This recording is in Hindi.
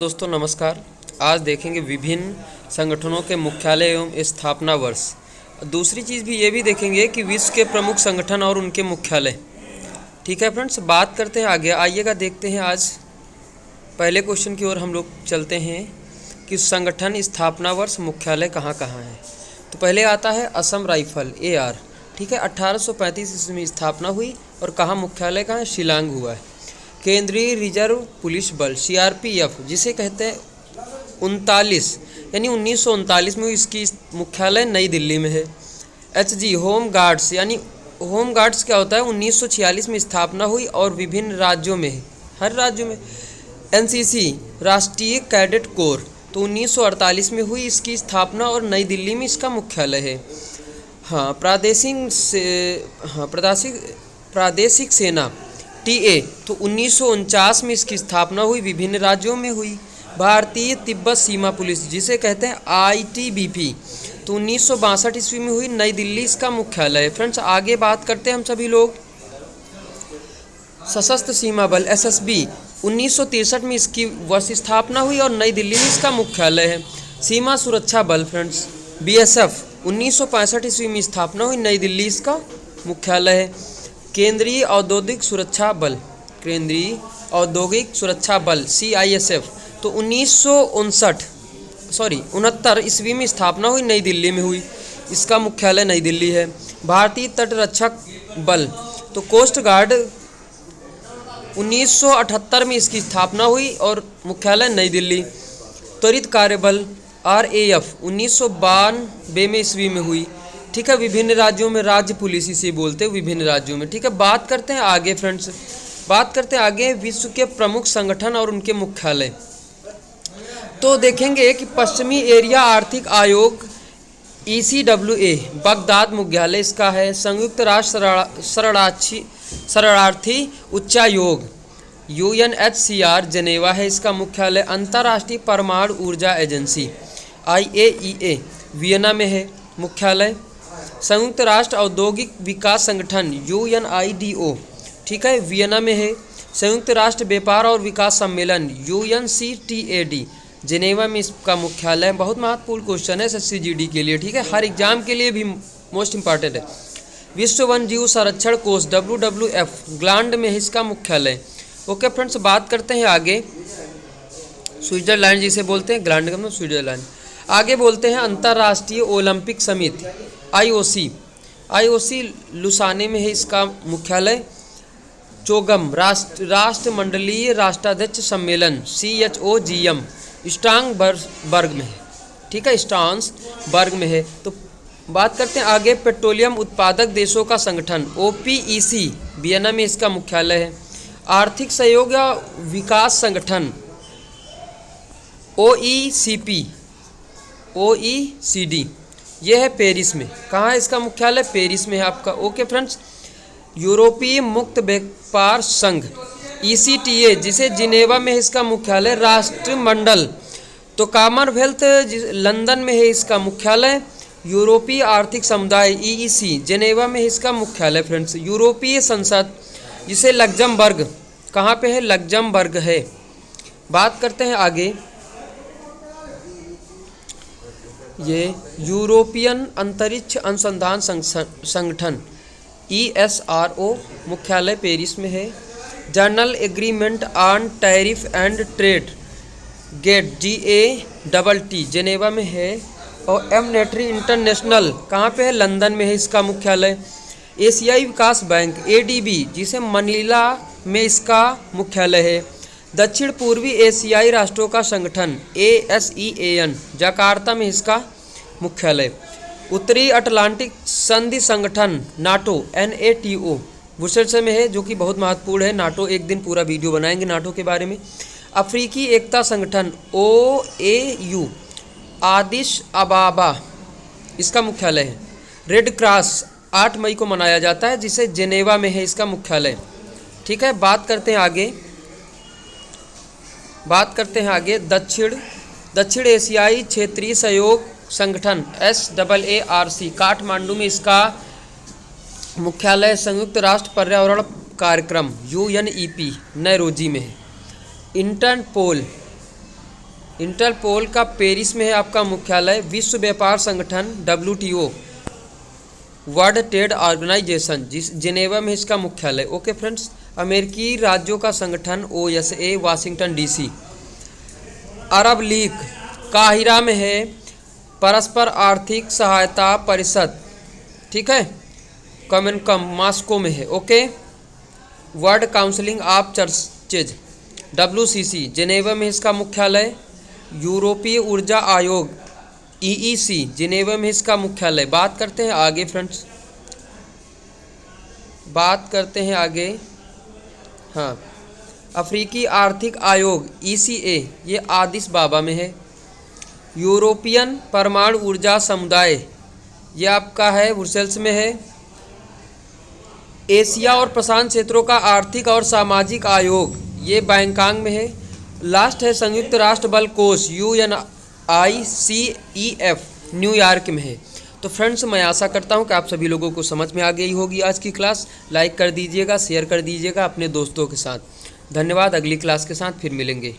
दोस्तों नमस्कार। आज देखेंगे विभिन्न संगठनों के मुख्यालय एवं स्थापना वर्ष। दूसरी चीज़ भी ये भी देखेंगे कि विश्व के प्रमुख संगठन और उनके मुख्यालय। ठीक है फ्रेंड्स, बात करते हैं आगे। आइएगा देखते हैं आज पहले क्वेश्चन की ओर हम लोग चलते हैं कि संगठन स्थापना वर्ष मुख्यालय कहाँ कहाँ है। तो पहले आता है असम राइफल AR। ठीक है, 1835 ईस्वी में स्थापना हुई और कहाँ मुख्यालय कहाँ है, शिलांग हुआ है। केंद्रीय रिजर्व पुलिस बल CRPF जिसे कहते हैं 39 यानी 1939 में इसकी मुख्यालय नई दिल्ली में है। HG होम गार्ड्स यानी होम गार्ड्स क्या होता है, 1946 में स्थापना हुई और विभिन्न राज्यों में है, हर राज्य में। NCC राष्ट्रीय कैडेट कोर तो 1948 में हुई इसकी स्थापना और नई दिल्ली में इसका मुख्यालय है। प्रादेशिक सेना TA तो 1949 में इसकी स्थापना हुई, विभिन्न राज्यों में हुई। भारतीय तिब्बत सीमा पुलिस जिसे कहते हैं ITBP तो 1962 ईस्वी में हुई, नई दिल्ली इसका मुख्यालय है। फ्रेंड्स आगे बात करते हैं हम सभी लोग सशस्त्र सीमा बल SSB 1963 में इसकी वर्ष स्थापना हुई और नई दिल्ली में इसका मुख्यालय है। सीमा सुरक्षा बल फ्रेंड्स BSF 1965 ईस्वी में स्थापना हुई, नई दिल्ली इसका मुख्यालय है। केंद्रीय औद्योगिक सुरक्षा बल CISF तो 1969 ईस्वी में स्थापना हुई, नई दिल्ली में हुई, इसका मुख्यालय नई दिल्ली है। भारतीय तटरक्षक बल तो कोस्ट गार्ड 1978 में इसकी स्थापना हुई और मुख्यालय नई दिल्ली। त्वरित कार्य बल RAF 1992 में ईस्वी में हुई। ठीक है, विभिन्न राज्यों में राज्य पुलिस इसे बोलते हैं, विभिन्न राज्यों में। ठीक है, बात करते हैं आगे फ्रेंड्स, बात करते हैं आगे विश्व के प्रमुख संगठन और उनके मुख्यालय। तो देखेंगे कि पश्चिमी एरिया आर्थिक आयोग ECWA बगदाद मुख्यालय इसका है। संयुक्त राष्ट्र शरणार्थी उच्चायोग UNHCR जेनेवा है इसका मुख्यालय। अंतर्राष्ट्रीय परमाणु ऊर्जा एजेंसी IAEA वियना में है मुख्यालय। संयुक्त राष्ट्र औद्योगिक विकास संगठन UNIDO ठीक है, वियना में है। संयुक्त राष्ट्र व्यापार और विकास सम्मेलन UNCTAD जेनेवा में इसका मुख्यालय। बहुत महत्वपूर्ण क्वेश्चन है SSCGD के लिए। ठीक है, हर एग्जाम के लिए भी मोस्ट इंपॉर्टेंट है। विश्व वन जीव संरक्षण कोष WWF ग्लांड में है इसका मुख्यालय। ओके फ्रेंड्स, बात करते हैं आगे स्विट्जरलैंड जिसे बोलते हैं, ग्लांड का मतलब स्विट्जरलैंड। आगे बोलते हैं अंतर्राष्ट्रीय ओलंपिक समिति IOC लुसाने में है इसका मुख्यालय। चोगम राष्ट्रमंडलीय राष्ट्राध्यक्ष सम्मेलन CHOGM स्टांगबर्ग में है। ठीक है, स्टांसबर्ग में है। तो बात करते हैं आगे पेट्रोलियम उत्पादक देशों का संगठन OPEC वियना में इसका मुख्यालय है। आर्थिक सहयोग या विकास संगठन OECD यह है पेरिस में। कहाँ है इसका मुख्यालय, पेरिस में है आपका। ओके फ्रेंड्स, यूरोपीय मुक्त व्यापार संघ ECTA जिसे जिनेवा में है इसका मुख्यालय। राष्ट्रमंडल तो कॉमनवेल्थ लंदन में है इसका मुख्यालय। यूरोपीय आर्थिक समुदाय EEC जिनेवा में है इसका मुख्यालय। फ्रेंड्स यूरोपीय संसद जिसे लग्जमबर्ग कहाँ पे है, लग्जमबर्ग है। बात करते हैं आगे, ये यूरोपियन अंतरिक्ष अनुसंधान संगठन ESRO मुख्यालय पेरिस में है। General agreement on tariff and trade GATT GATT Geneva में है। और एमनेटरी इंटरनेशनल कहाँ पे है, लंदन में है इसका मुख्यालय। एशियाई विकास बैंक ADB जिसे मनीला में इसका मुख्यालय है। दक्षिण पूर्वी एशियाई राष्ट्रों का संगठन ASEAN जकार्ता में इसका मुख्यालय। उत्तरी अटलांटिक संधि संगठन NATO NATO ब्रुसेल्स में है, जो कि बहुत महत्वपूर्ण है। NATO एक दिन पूरा वीडियो बनाएंगे NATO के बारे में। अफ्रीकी एकता संगठन OAU आदिश अबाबा इसका मुख्यालय है। रेड क्रॉस 8 मई को मनाया जाता है जिसे जेनेवा में है इसका मुख्यालय। ठीक है, बात करते हैं आगे दक्षिण एशियाई क्षेत्रीय सहयोग संगठन SAARC काठमांडू में इसका मुख्यालय। संयुक्त राष्ट्र पर्यावरण कार्यक्रम UNEP नैरोजी में है। इंटरपोल इंटरपोल का पेरिस में है आपका मुख्यालय। विश्व व्यापार संगठन WTO, वर्ल्ड ट्रेड ऑर्गेनाइजेशन, जिस जिनेवा में इसका मुख्यालय। Okay friends. अमेरिकी राज्यों का संगठन OSA, वाशिंगटन DC। अरब लीग काहिरा में है। परस्पर आर्थिक सहायता परिषद, ठीक है, कम मॉस्को में है। Okay. World counselling of churches WCC, Geneva में इसका मुख्यालय। यूरोपीय ऊर्जा आयोग EEC, जिनेवा में इसका मुख्यालय। बात करते हैं आगे फ्रेंड्स, बात करते हैं आगे। हाँ, अफ्रीकी आर्थिक आयोग ECA, ये आदिस बाबा में है। यूरोपियन परमाणु ऊर्जा समुदाय, ये आपका है ब्रुसेल्स में है। एशिया और प्रशांत क्षेत्रों का आर्थिक और सामाजिक आयोग, ये बैंकॉक में है। लास्ट है संयुक्त राष्ट्र बल कोष UNICEF, न्यूयॉर्क में है। तो फ्रेंड्स, मैं आशा करता हूँ कि आप सभी लोगों को समझ में आ गई होगी आज की क्लास। लाइक कर दीजिएगा, शेयर कर दीजिएगा अपने दोस्तों के साथ। धन्यवाद। अगली क्लास के साथ फिर मिलेंगे।